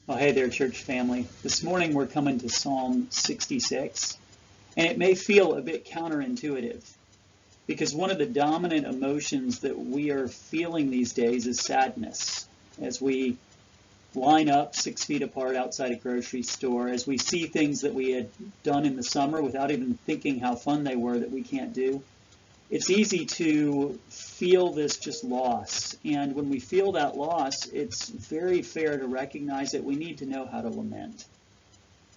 Well, hey there, church family. This morning we're coming to Psalm 66, and it may feel a bit counterintuitive because one of the dominant emotions that we are feeling these days is sadness. As we line up 6 feet apart outside a grocery store, as we see things that we had done in the summer without even thinking how fun they were that we can't do, it's easy to feel this just loss. And when we feel that loss, it's very fair to recognize that we need to know how to lament.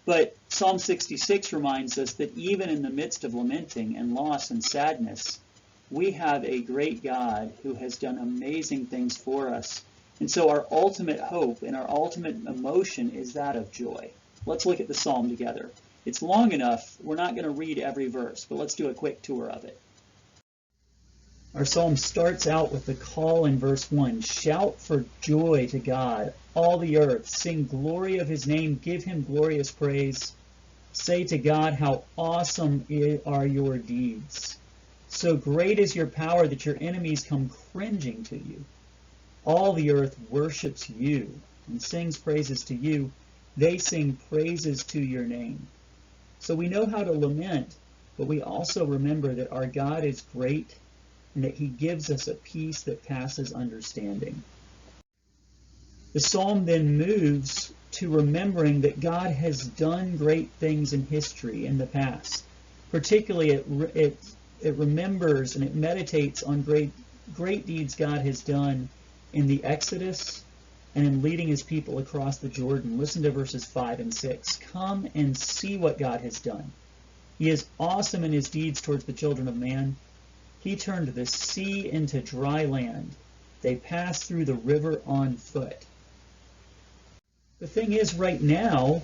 But Psalm 66 reminds us that even in the midst of lamenting and loss and sadness, we have a great God who has done amazing things for us. And so our ultimate hope and our ultimate emotion is that of joy. Let's look at the psalm together. It's long enough, we're not going to read every verse, but let's do a quick tour of it. Our psalm starts out with the call in verse 1. Shout for joy to God, all the earth. Sing glory of his name. Give him glorious praise. Say to God, how awesome are your deeds. So great is your power that your enemies come cringing to you. All the earth worships you and sings praises to you. They sing praises to your name. So we know how to lament, but we also remember that our God is great and that he gives us a peace that passes understanding. The psalm then moves to remembering that God has done great things in history in the past. Particularly, it remembers and it meditates on great deeds God has done in the Exodus and in leading his people across the Jordan. Listen to verses 5 and 6. Come and see what God has done. He is awesome in his deeds towards the children of man. He turned the sea into dry land. They passed through the river on foot. The thing is, right now,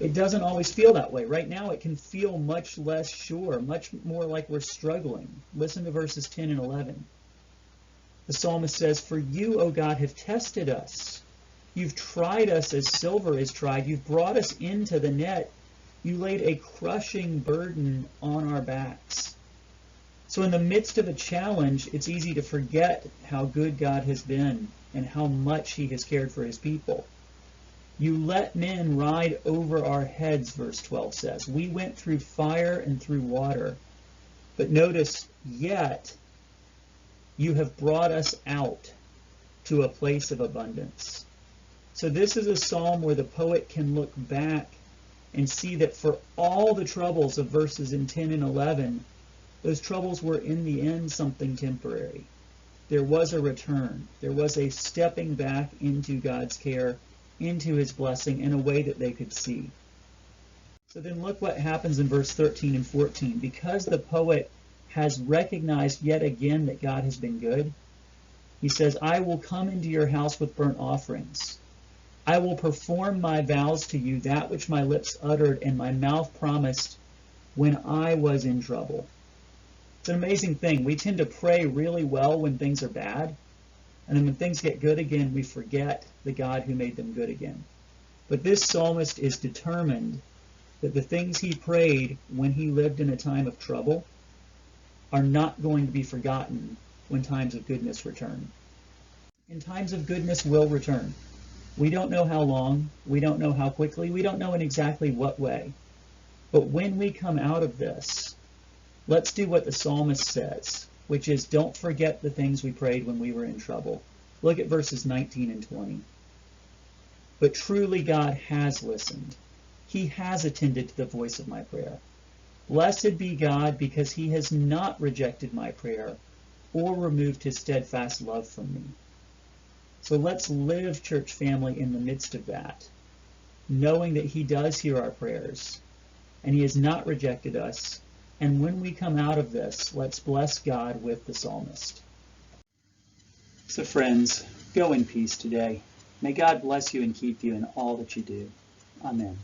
it doesn't always feel that way. Right now, it can feel much less sure, much more like we're struggling. Listen to verses 10 and 11. The psalmist says, For you, O God, have tested us. You've tried us as silver is tried. You've brought us into the net. You laid a crushing burden on our backs. So in the midst of a challenge, it's easy to forget how good God has been and how much he has cared for his people. You let men ride over our heads, verse 12 says. We went through fire and through water. But notice, yet you have brought us out to a place of abundance. So this is a psalm where the poet can look back and see that for all the troubles of verses in 10 and 11, those troubles were in the end something temporary. There was a return. There was a stepping back into God's care, into his blessing in a way that they could see. So then look what happens in verse 13 and 14. Because the poet has recognized yet again that God has been good, he says, I will come into your house with burnt offerings. I will perform my vows to you, that which my lips uttered and my mouth promised when I was in trouble. It's an amazing thing. We tend to pray really well when things are bad, and then when things get good again, we forget the God who made them good again. But this psalmist is determined that the things he prayed when he lived in a time of trouble are not going to be forgotten when times of goodness return. And times of goodness will return. We don't know how long, we don't know how quickly, we don't know in exactly what way. But when we come out of this, let's do what the psalmist says, which is don't forget the things we prayed when we were in trouble. Look at verses 19 and 20. But truly God has listened. He has attended to the voice of my prayer. Blessed be God, because he has not rejected my prayer or removed his steadfast love from me. So let's live, church family, in the midst of that, knowing that he does hear our prayers and he has not rejected us. And when we come out of this, let's bless God with the psalmist. So friends, go in peace today. May God bless you and keep you in all that you do. Amen.